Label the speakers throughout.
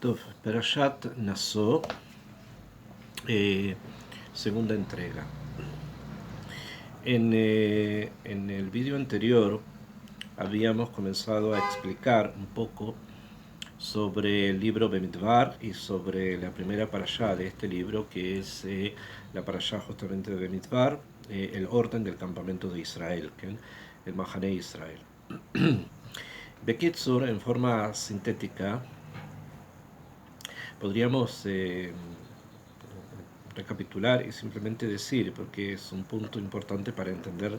Speaker 1: Tov, Perashat Naso, segunda entrega. En el vídeo anterior habíamos comenzado a explicar un poco sobre el libro Bemidbar y sobre la primera parashá de este libro, que es la parashá justamente de Bemidbar, el orden del campamento de Israel, el Mahané Israel. Bekitzur, en forma sintética, podríamos recapitular y simplemente decir, porque es un punto importante para entender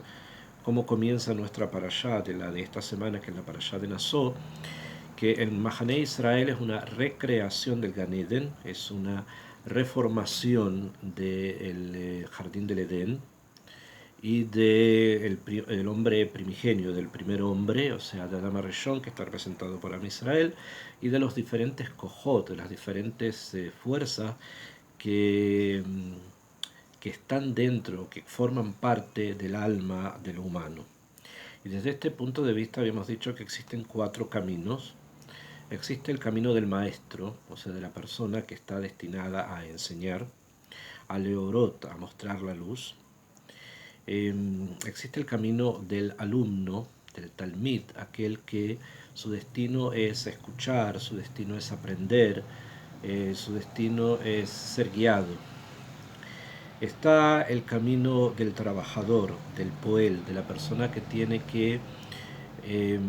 Speaker 1: cómo comienza nuestra parashá de esta semana, que es la parashá de Naso, que el Mahané Israel es una recreación del Gan Eden, es una reformación del jardín del Edén y del hombre primigenio, del primer hombre, o sea, de Adam Rishon, que está representado por Am Israel, y de los diferentes kohot, de las diferentes fuerzas que, que están dentro, que forman parte del alma del humano. Y desde este punto de vista habíamos dicho que existen 4 caminos. Existe el camino del maestro, o sea, de la persona que está destinada a enseñar, a leorot, a mostrar la luz. Existe el camino del alumno, del talmid, aquel que su destino es escuchar, su destino es aprender, su destino es ser guiado. Está el camino del trabajador, del poel, de la persona que tiene que eh,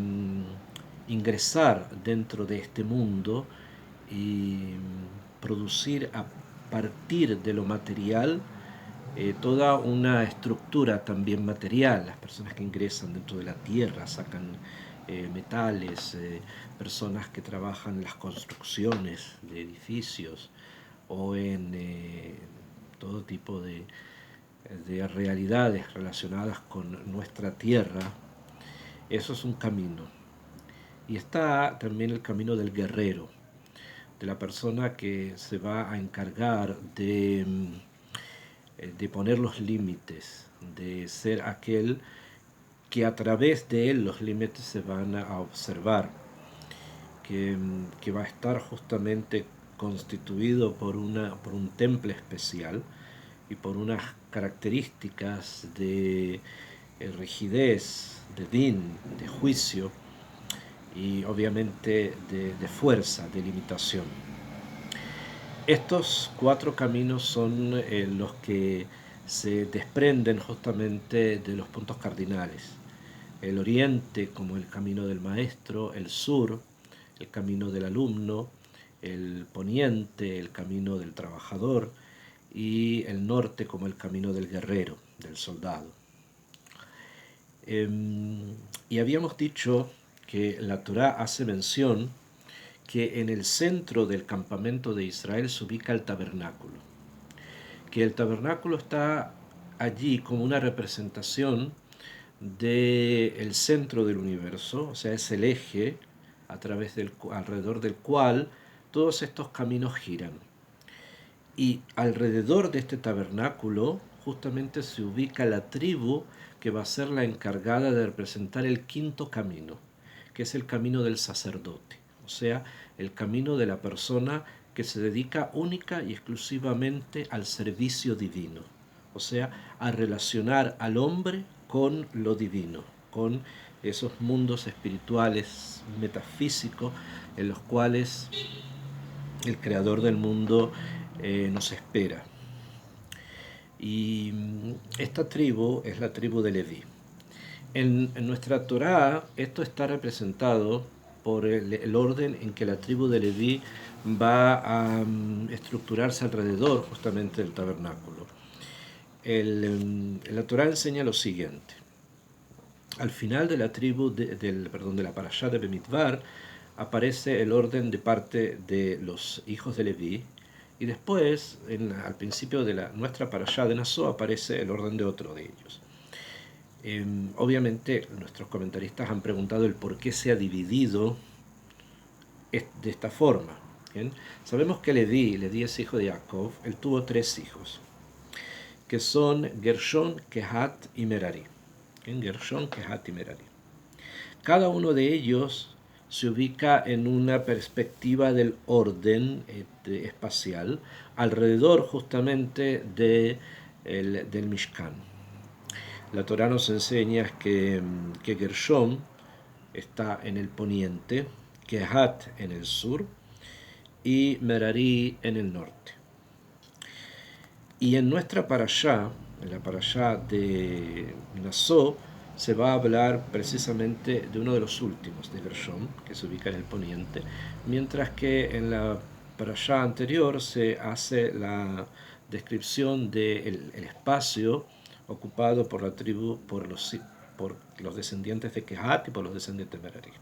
Speaker 1: ingresar dentro de este mundo y producir a partir de lo material toda una estructura también material. Las personas que ingresan dentro de la tierra sacan metales, personas que trabajan en las construcciones de edificios o en todo tipo de realidades relacionadas con nuestra tierra. Eso es un camino. Y está también el camino del guerrero, de la persona que se va a encargar de poner los límites, de ser aquel que a través de él los límites se van a observar, que va a estar justamente constituido por un temple especial y por unas características de rigidez, de din, de juicio y obviamente de fuerza, de limitación. Estos 4 caminos son los que se desprenden justamente de los puntos cardinales. El oriente como el camino del maestro, el sur, el camino del alumno, el poniente, el camino del trabajador y el norte como el camino del guerrero, del soldado. Y habíamos dicho que la Torá hace mención que en el centro del campamento de Israel se ubica el tabernáculo, que el tabernáculo está allí como una representación del centro del universo, o sea, es el eje alrededor del cual todos estos caminos giran. Y alrededor de este tabernáculo justamente se ubica la tribu que va a ser la encargada de representar el 5.º camino, que es el camino del sacerdote, o sea, el camino de la persona que se dedica única y exclusivamente al servicio divino, o sea, a relacionar al hombre con lo divino, con esos mundos espirituales, metafísicos, en los cuales el creador del mundo nos espera. Y esta tribu es la tribu de Leví. En nuestra Torá esto está representado por el orden en que la tribu de Leví va a estructurarse alrededor justamente del tabernáculo. La Torá enseña lo siguiente. Al final de la tribu de la parashá de Bemidbar aparece el orden de parte de los hijos de Leví, y después, al principio de nuestra parashá de Naso, aparece el orden de otro de ellos. Obviamente nuestros comentaristas han preguntado el por qué se ha dividido de esta forma. ¿Bien? Sabemos que Leví es hijo de Jacob. Él tuvo 3 hijos, que son Gershón, Kehat y Merari. Gershón, Kehat y Merari. Cada uno de ellos se ubica en una perspectiva del orden espacial alrededor justamente del Mishkan. La Torá nos enseña que Gershom está en el poniente, Kehat en el sur y Merari en el norte. Y en nuestra parashá, en la parashá de Nassó, se va a hablar precisamente de uno de los últimos, de Gershom, que se ubica en el poniente, mientras que en la parashá anterior se hace la descripción del espacio ocupado por la tribu, por los descendientes de Kehat y por los descendientes de Merari.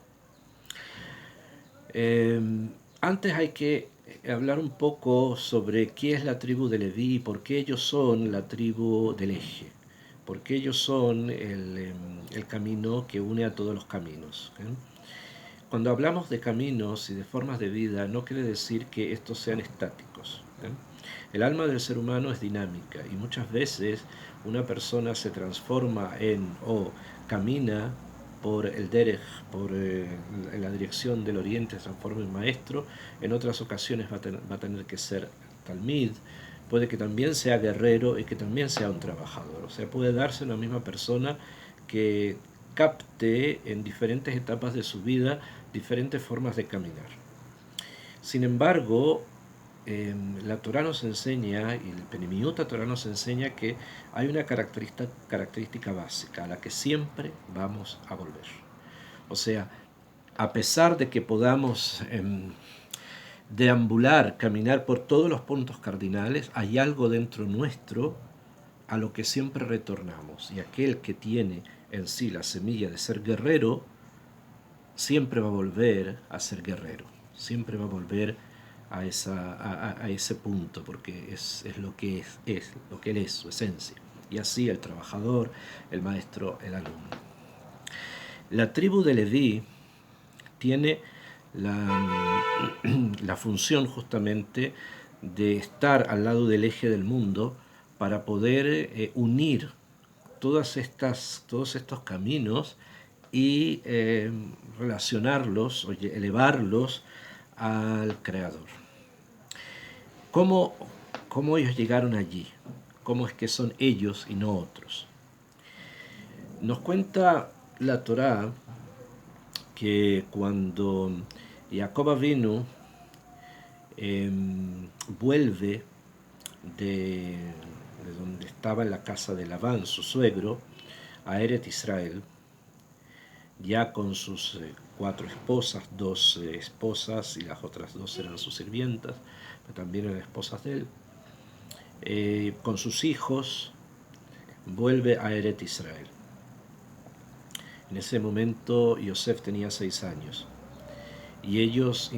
Speaker 1: Antes hay que hablar un poco sobre qué es la tribu de Leví y por qué ellos son la tribu del eje, por qué ellos son el camino que une a todos los caminos. Cuando hablamos de caminos y de formas de vida, no quiere decir que estos sean estáticos. El alma del ser humano es dinámica y muchas veces una persona se transforma o camina por el derech, por la dirección del oriente, se transforma en maestro. En otras ocasiones va a tener que ser talmid, puede que también sea guerrero y que también sea un trabajador. O sea, puede darse una misma persona que capte en diferentes etapas de su vida diferentes formas de caminar. Sin embargo, la Torá nos enseña, y el Penimiut Torá nos enseña que hay una característica básica a la que siempre vamos a volver. O sea, a pesar de que podamos deambular, caminar por todos los puntos cardinales, hay algo dentro nuestro a lo que siempre retornamos. Y aquel que tiene en sí la semilla de ser guerrero, siempre va a volver a ser guerrero. Siempre va a volver a ese punto, porque es lo que es lo que él es, su esencia. Y así el trabajador, el maestro, el alumno. La tribu de Leví tiene la función justamente de estar al lado del eje del mundo para poder unir todos estos caminos y relacionarlos, o elevarlos al Creador. ¿Cómo ellos llegaron allí? ¿Cómo es que son ellos y no otros? Nos cuenta la Torá que cuando Jacob Avinu vuelve de donde estaba en la casa de Labán, su suegro, a Eret Israel, ya con sus 4 esposas, 2 esposas y las otras 2 eran sus sirvientas, pero también eran esposas de él, con sus hijos, vuelve a Eret Israel. En ese momento Yosef tenía 6 años y ellos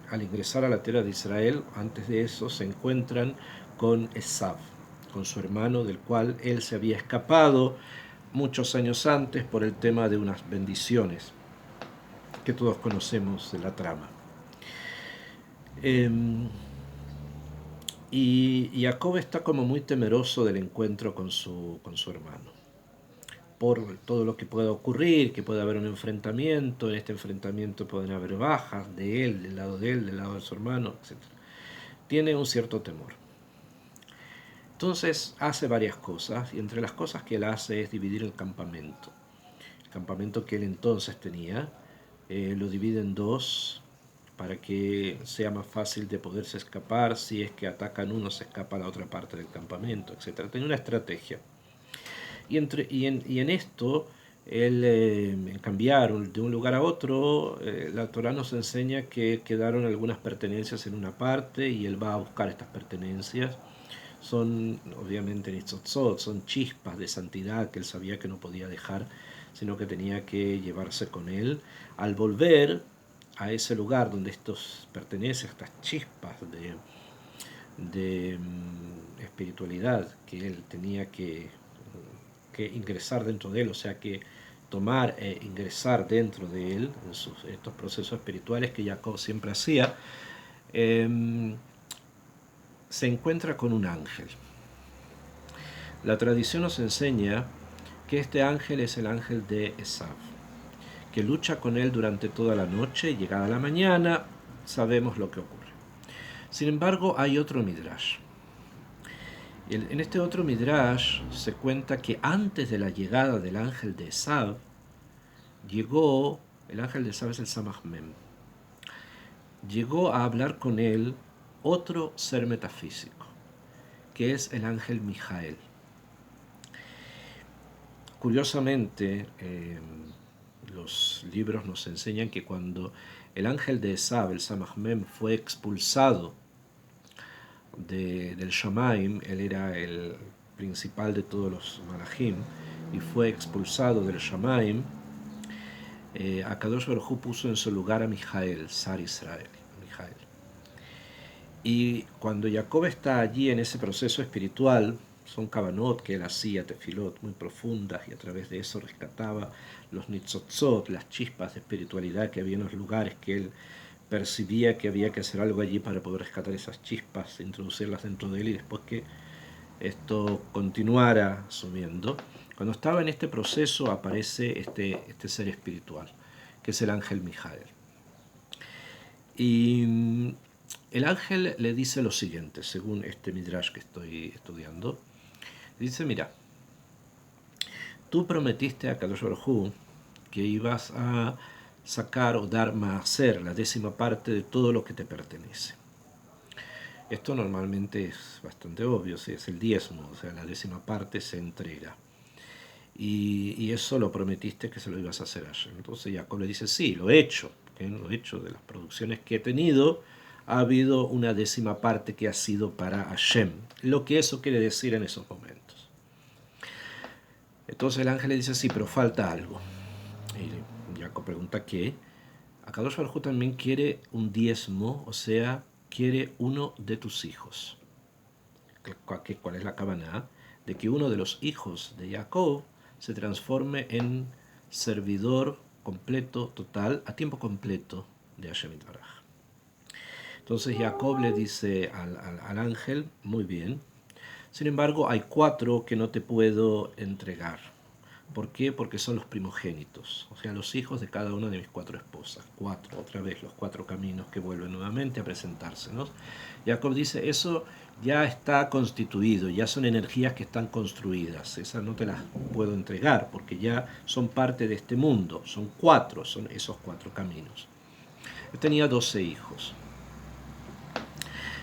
Speaker 1: al ingresar a la tierra de Israel, antes de eso se encuentran con Esav, con su hermano del cual él se había escapado muchos años antes por el tema de unas bendiciones que todos conocemos de la trama. Y Jacob está como muy temeroso del encuentro con su hermano, por todo lo que pueda ocurrir, que puede haber un enfrentamiento, en este enfrentamiento pueden haber bajas de él, del lado de su hermano, etc. Tiene un cierto temor. Entonces hace varias cosas, y entre las cosas que él hace es dividir el campamento. El campamento que él entonces tenía, lo divide en 2 para que sea más fácil de poderse escapar. Si es que atacan uno, se escapa a la otra parte del campamento, etc. Tenía una estrategia. Y en esto, él, en cambiar de un lugar a otro, la Torá nos enseña que quedaron algunas pertenencias en una parte y él va a buscar estas pertenencias. Son obviamente nitzotzot, son chispas de santidad que él sabía que no podía dejar, sino que tenía que llevarse con él. Al volver a ese lugar donde estos pertenecen, estas chispas de espiritualidad que él tenía que ingresar dentro de él, o sea que tomar e ingresar dentro de él, en estos procesos espirituales que Jacob siempre hacía, se encuentra con un ángel. La tradición nos enseña que este ángel es el ángel de Esav, que lucha con él durante toda la noche y llegada la mañana sabemos lo que ocurre. Sin embargo, hay otro midrash. En este otro midrash se cuenta que antes de la llegada del ángel de Esav, llegó, el ángel de Esav es el Samach Mem, llegó a hablar con él otro ser metafísico, que es el ángel Mijael. Curiosamente, los libros nos enseñan que cuando el ángel de Esav, el Samach Mem, fue expulsado del Shamaim, él era el principal de todos los malachim, y fue expulsado del Shamaim, Akadosh Baruj Hu puso en su lugar a Mijael, Sar Israel, Mijael. Y cuando Jacob está allí en ese proceso espiritual, son kavanot que él hacía, tefilot muy profundas, y a través de eso rescataba los nitzotzot, las chispas de espiritualidad que había en los lugares que él percibía que había que hacer algo allí para poder rescatar esas chispas, introducirlas dentro de él y después que esto continuara subiendo. Cuando estaba en este proceso aparece este ser espiritual, que es el ángel Mijael. Y el ángel le dice lo siguiente, según este midrash que estoy estudiando. Dice, mira, tú prometiste a Kadosh Baruj Hu que ibas a sacar o dar maaser, la 10ª parte de todo lo que te pertenece. Esto normalmente es bastante obvio, ¿sí? Es el diezmo, o sea, la 10ª parte se entrega. Y eso lo prometiste que se lo ibas a hacer a Hashem. Entonces Jacob le dice, sí, lo he hecho. Lo he hecho de las producciones que he tenido, ha habido una 10ª parte que ha sido para Hashem. Lo que eso quiere decir en esos momentos. Entonces el ángel le dice, sí, pero falta algo. Y Jacob pregunta, ¿qué? Akadosh Baruj Hu también quiere un diezmo, o sea, quiere uno de tus hijos. ¿Cuál es la kavanah? De que uno de los hijos de Jacob se transforme en servidor completo, total, a tiempo completo de Hashem Yitbaraj. Entonces Jacob le dice al ángel, muy bien, sin embargo hay 4 que no te puedo entregar. ¿Por qué? Porque son los primogénitos, o sea, los hijos de cada una de mis 4 esposas. 4, otra vez, los 4 caminos que vuelven nuevamente a presentársenos. Jacob dice, eso ya está constituido, ya son energías que están construidas, esas no te las puedo entregar, porque ya son parte de este mundo, son 4, son esos 4 caminos. Yo tenía 12 hijos.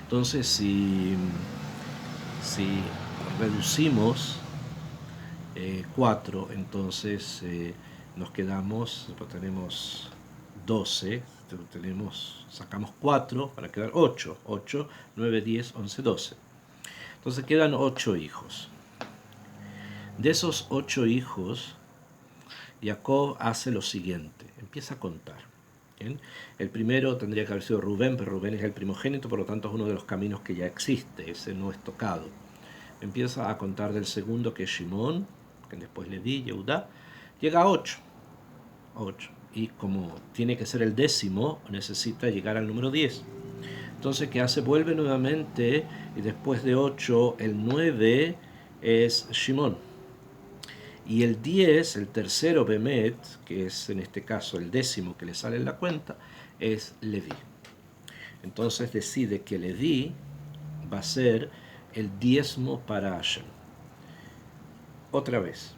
Speaker 1: Entonces, si reducimos 4, entonces nos quedamos, pues tenemos 12, sacamos 4 para quedar 8, 8, 9, 10, 11, 12. Entonces quedan 8 hijos. De esos 8 hijos, Jacob hace lo siguiente, empieza a contar. ¿Bien? El primero tendría que haber sido Rubén, pero Rubén es el primogénito, por lo tanto es uno de los caminos que ya existe, ese no es tocado. Empieza a contar del segundo, que es Shimón, que después le di, Yehudá, llega a 8. Y como tiene que ser el 10º, necesita llegar al número 10. Entonces, ¿qué hace? Vuelve nuevamente, y después de 8, el 9 es Shimón. Y el 10, el tercero Bemet, que es en este caso el 10º que le sale en la cuenta, es Leví. Entonces decide que Leví va a ser el diezmo para Hashem. Otra vez,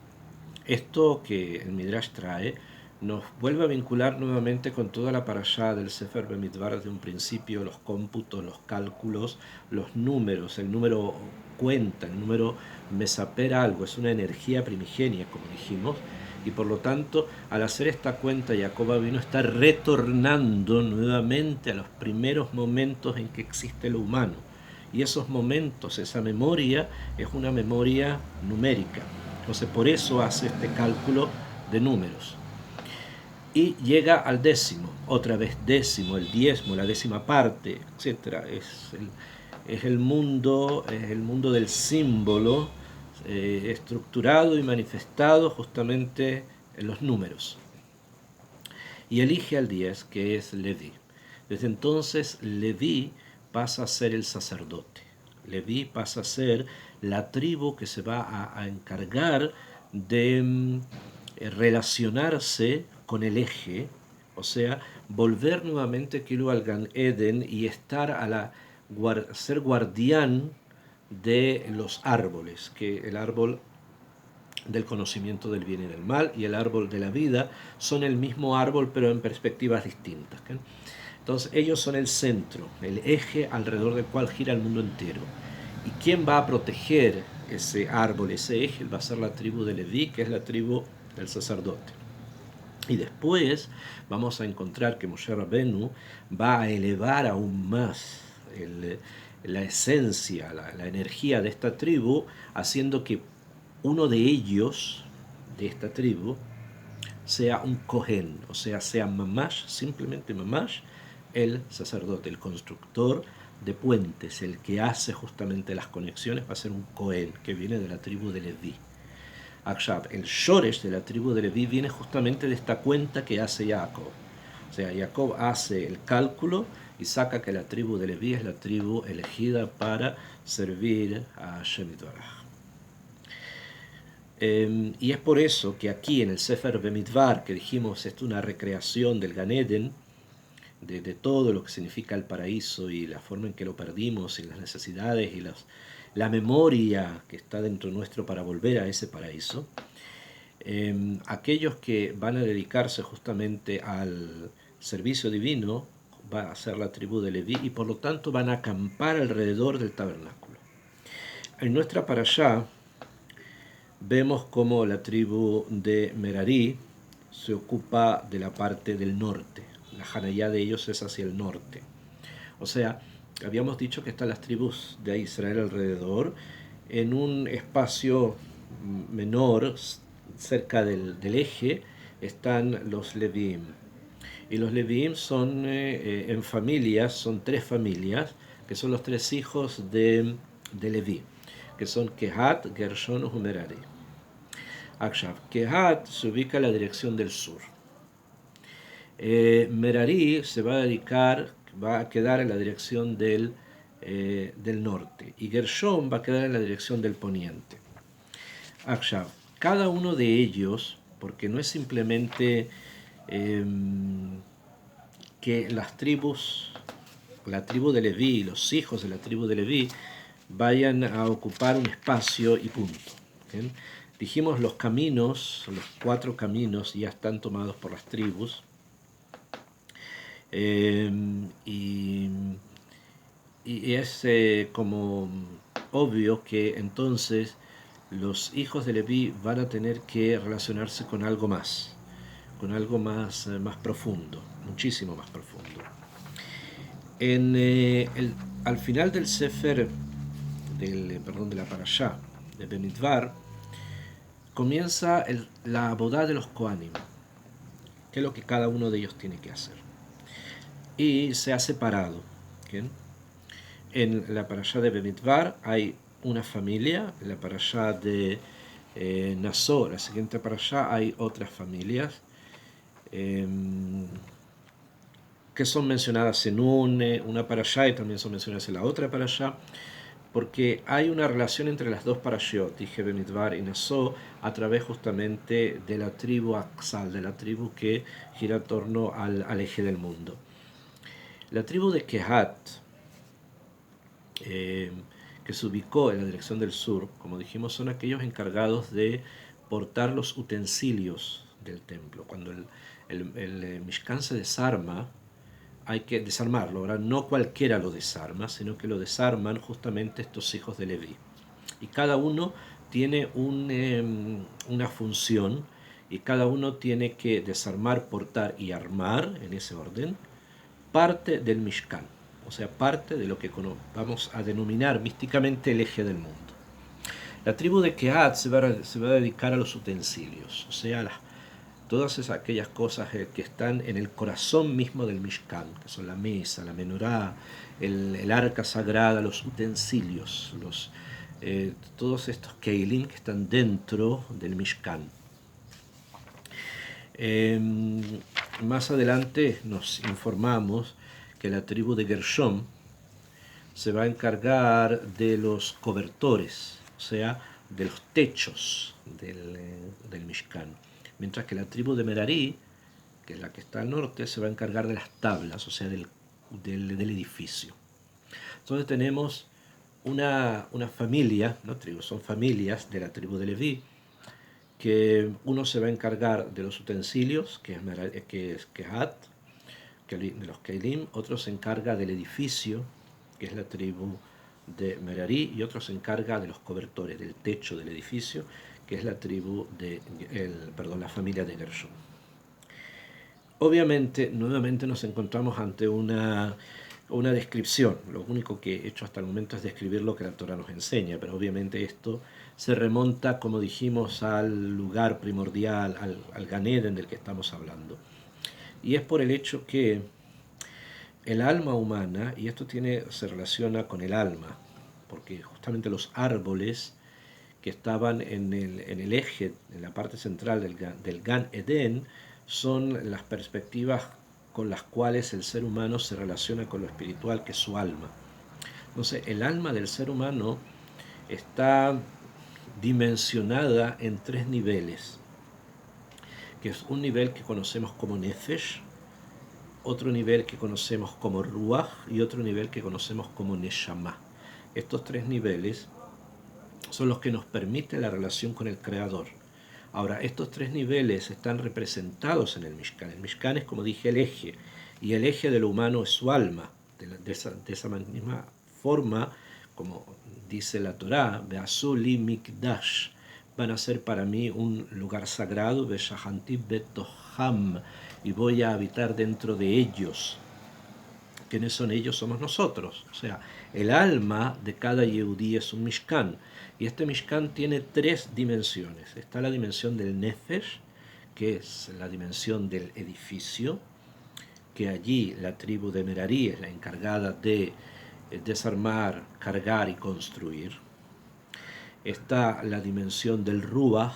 Speaker 1: esto que el Midrash trae nos vuelve a vincular nuevamente con toda la parashá del Sefer Bemidbar desde un principio, los cómputos, los cálculos, los números. El número cuenta, el número mesaper algo, es una energía primigenia, como dijimos, y por lo tanto, al hacer esta cuenta, Jacob vino a estar retornando nuevamente a los primeros momentos en que existe lo humano. Y esos momentos, esa memoria, es una memoria numérica. Entonces, por eso hace este cálculo de números. Y llega al 10º, otra vez 10º, el diezmo, la 10ª parte, etc. Es el mundo del símbolo estructurado y manifestado justamente en los números. Y elige al 10, que es Leví. Desde entonces, Leví pasa a ser el sacerdote. Leví pasa a ser la tribu que se va a encargar de relacionarse con el eje, o sea, volver nuevamente Kilo al Gan Eden y estar ser guardián de los árboles, que el árbol del conocimiento del bien y del mal y el árbol de la vida son el mismo árbol pero en perspectivas distintas. ¿Okay? Entonces ellos son el centro, el eje alrededor del cual gira el mundo entero. ¿Y quién va a proteger ese árbol, ese eje? Va a ser la tribu de Leví, que es la tribu del sacerdote. Y después vamos a encontrar que Moshe Rabbenu va a elevar aún más la esencia, la energía de esta tribu, haciendo que uno de ellos, de esta tribu, sea un Kohen, o sea Mamash, simplemente Mamash, el sacerdote, el constructor de puentes, el que hace justamente las conexiones, va a ser un Kohen, que viene de la tribu de Leví. Akshab, el Shoresh de la tribu de Leví viene justamente de esta cuenta que hace Jacob. O sea, Jacob hace el cálculo y saca que la tribu de Leví es la tribu elegida para servir a Hashem Yitbaraj. Y es por eso que aquí en el Sefer Bemidbar, que dijimos es una recreación del Gan Eden, de todo lo que significa el paraíso y la forma en que lo perdimos y las necesidades y la memoria que está dentro nuestro para volver a ese paraíso, aquellos que van a dedicarse justamente al servicio divino va a ser la tribu de Leví y por lo tanto van a acampar alrededor del tabernáculo. En nuestra parashá vemos como la tribu de Merari se ocupa de la parte del norte. La Hanayá de ellos es hacia el norte. O sea, habíamos dicho que están las tribus de Israel alrededor, en un espacio menor, cerca del eje, están los Leviim. Y los Leviim son en familias, son tres familias, que son los tres hijos de Leví, que son Kehat, Gershon y Merari. Akshav, Kehat se ubica a la dirección del sur. Merari se va a quedar en la dirección del norte. Y Gershon va a quedar en la dirección del poniente. Akshav, cada uno de ellos, porque no es simplemente que las tribus, la tribu de Leví, los hijos de la tribu de Leví, vayan a ocupar un espacio y punto. ¿Okay? Dijimos los caminos, los 4 caminos ya están tomados por las tribus. Y es como obvio que entonces los hijos de Leví van a tener que relacionarse con algo más más profundo, muchísimo más profundo. Al final del Sefer, de la Parashá de Bemidbar, comienza la boda de los Kohanim, que es lo que cada uno de ellos tiene que hacer. Y se ha separado. ¿Bien? En la Parashá de Bemidbar hay una familia, en la Parashá de Naso, la siguiente Parashá, hay otras familias que son mencionadas en una Parashá y también son mencionadas en la otra Parashá, porque hay una relación entre las dos parashot, dije Bemidbar y Naso, a través justamente de la tribu Aksal, de la tribu que gira en torno al eje del mundo. La tribu de Kehat, que se ubicó en la dirección del sur, como dijimos, son aquellos encargados de portar los utensilios del templo. Cuando el Mishkan se desarma, hay que desarmarlo. Ahora, no cualquiera lo desarma, sino que lo desarman justamente estos hijos de Leví. Y cada uno tiene una función, y cada uno tiene que desarmar, portar y armar, en ese orden, parte del Mishkan, o sea, parte de lo que vamos a denominar místicamente el eje del mundo. La tribu de Kehat se va a dedicar a los utensilios, o sea, todas aquellas cosas que están en el corazón mismo del Mishkan, que son la mesa, la menorá, el arca sagrada, los utensilios, todos estos keilim que están dentro del Mishkan. Más adelante nos informamos que la tribu de Gershom se va a encargar de los cobertores, o sea, de los techos del Mishkan, mientras que la tribu de Merari que es la que está al norte, se va a encargar de las tablas, o sea, del edificio. Entonces tenemos una familia, no tribu, son familias de la tribu de Leví, que uno se va a encargar de los utensilios, que es Kehat, de los Keilim, otro se encarga del edificio, que es la tribu de Merari, y otro se encarga de los cobertores, del techo del edificio, que es la tribu la familia de Gershon. Obviamente, nuevamente nos encontramos ante una descripción. Lo único que he hecho hasta el momento es describir lo que la Torah nos enseña, pero obviamente esto se remonta, como dijimos, al lugar primordial, al Gan Eden del que estamos hablando. Y es por el hecho que el alma humana, y esto se relaciona con el alma, porque justamente los árboles que estaban en el eje, en la parte central del Gan Eden, son las perspectivas con las cuales el ser humano se relaciona con lo espiritual, que es su alma. Entonces, el alma del ser humano está dimensionada en tres niveles, que es un nivel que conocemos como Nefesh, otro nivel que conocemos como Ruach y otro nivel que conocemos como Neshama. Estos tres niveles son los que nos permiten la relación con el Creador. Ahora, estos tres niveles están representados en el Mishkan. El Mishkan es, como dije, el eje, y el eje de lo humano es su alma. De esa misma forma, como dice la Torá, Be'asuli Mikdash, van a ser para mí un lugar sagrado, Be'shahanti Betoham, y voy a habitar dentro de ellos. ¿Quiénes son ellos? Somos nosotros. O sea, el alma de cada Yehudí es un Mishkan. Y este Mishkan tiene tres dimensiones. Está la dimensión del Nefesh, que es la dimensión del edificio, que allí la tribu de Merari es la encargada de desarmar, cargar y construir. Está la dimensión del Ruach.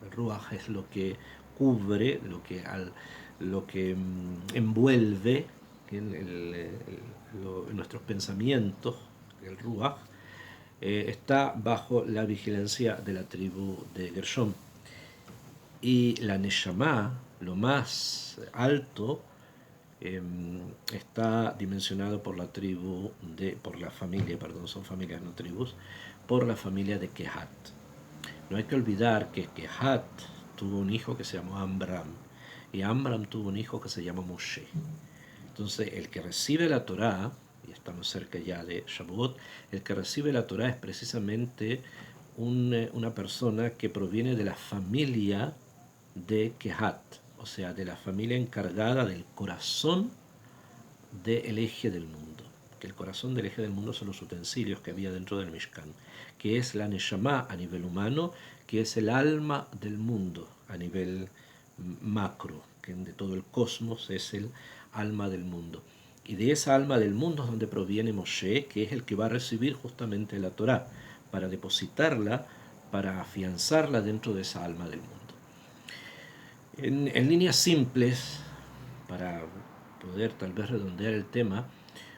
Speaker 1: El Ruach es lo que cubre, lo que envuelve en nuestros pensamientos. El Ruach está bajo la vigilancia de la tribu de Gershon. Y la Neshama, lo más alto, está dimensionado por la familia, son familias no tribus, por la familia de Kehat. No hay que olvidar que Kehat tuvo un hijo que se llamó Amram, y Amram tuvo un hijo que se llama Moshe. Entonces, el que recibe la Torá, y estamos cerca ya de Shavuot, el que recibe la Torá es precisamente una persona que proviene de la familia de Kehat, o sea, de la familia encargada del corazón del eje del mundo. Que el corazón del eje del mundo son los utensilios que había dentro del Mishkan, que es la Neshama a nivel humano, que es el alma del mundo a nivel macro, que de todo el cosmos es el alma del mundo. Y de esa alma del mundo es donde proviene Moshe, que es el que va a recibir justamente la Torá, para depositarla, para afianzarla dentro de esa alma del mundo. En líneas simples, para poder tal vez redondear el tema,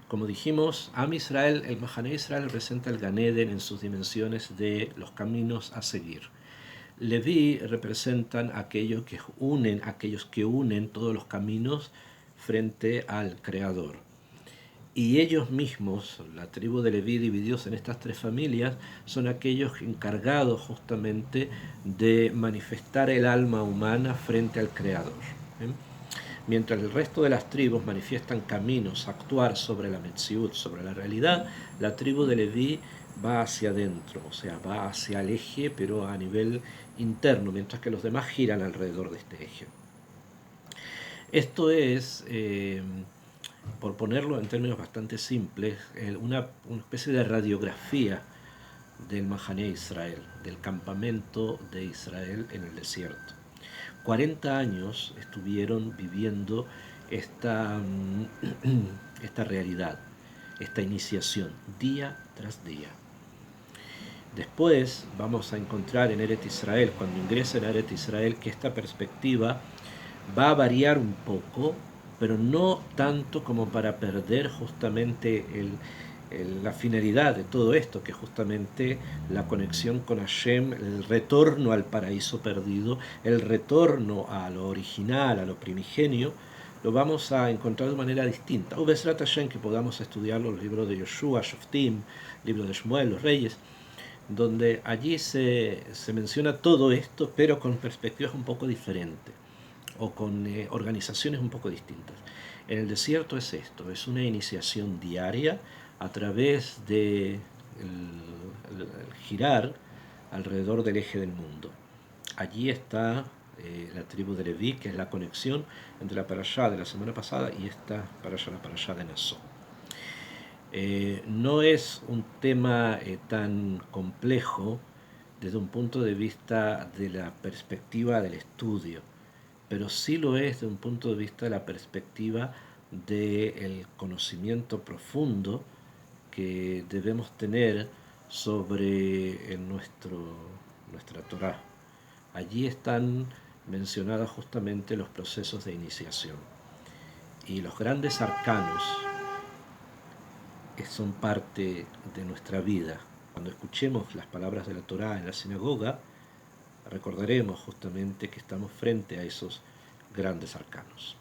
Speaker 1: como dijimos, Am Israel, el Mahané Israel representa el Gan Eden en sus dimensiones de los caminos a seguir. Leví representan aquellos que unen todos los caminos frente al Creador. Y ellos mismos, la tribu de Leví divididos en estas tres familias, son aquellos encargados justamente de manifestar el alma humana frente al Creador. Mientras el resto de las tribus manifiestan caminos, actuar sobre la Metziut, sobre la realidad, la tribu de Leví va hacia adentro, o sea, va hacia el eje, pero a nivel interno, mientras que los demás giran alrededor de este eje. Esto es, por ponerlo en términos bastante simples, una especie de radiografía del Mahané Israel, del campamento de Israel en el desierto. 40 años estuvieron viviendo esta realidad, esta iniciación, día tras día. Después vamos a encontrar en Eret Israel, cuando ingresen a Eret Israel, que esta perspectiva va a variar un poco, pero no tanto como para perder justamente la finalidad de todo esto, que es justamente la conexión con Hashem, el retorno al paraíso perdido, el retorno a lo original, a lo primigenio, lo vamos a encontrar de manera distinta. O Besrat Hashem, que podamos estudiar los libros de Yoshua, Shoftim, libro de Shmuel, los reyes, donde allí se menciona todo esto, pero con perspectivas un poco diferentes o con organizaciones un poco distintas. En el desierto es esto, es una iniciación diaria a través de el girar alrededor del eje del mundo. Allí está la tribu de Leví, que es la conexión entre la parashá de la semana pasada y esta parashá, la parashá de Nassó. No es un tema tan complejo desde un punto de vista de la perspectiva del estudio, pero sí lo es desde un punto de vista de la perspectiva del conocimiento profundo que debemos tener sobre nuestra Torá. Allí están mencionados justamente los procesos de iniciación y los grandes arcanos son parte de nuestra vida. Cuando escuchemos las palabras de la Torá en la sinagoga, recordaremos justamente que estamos frente a esos grandes arcanos.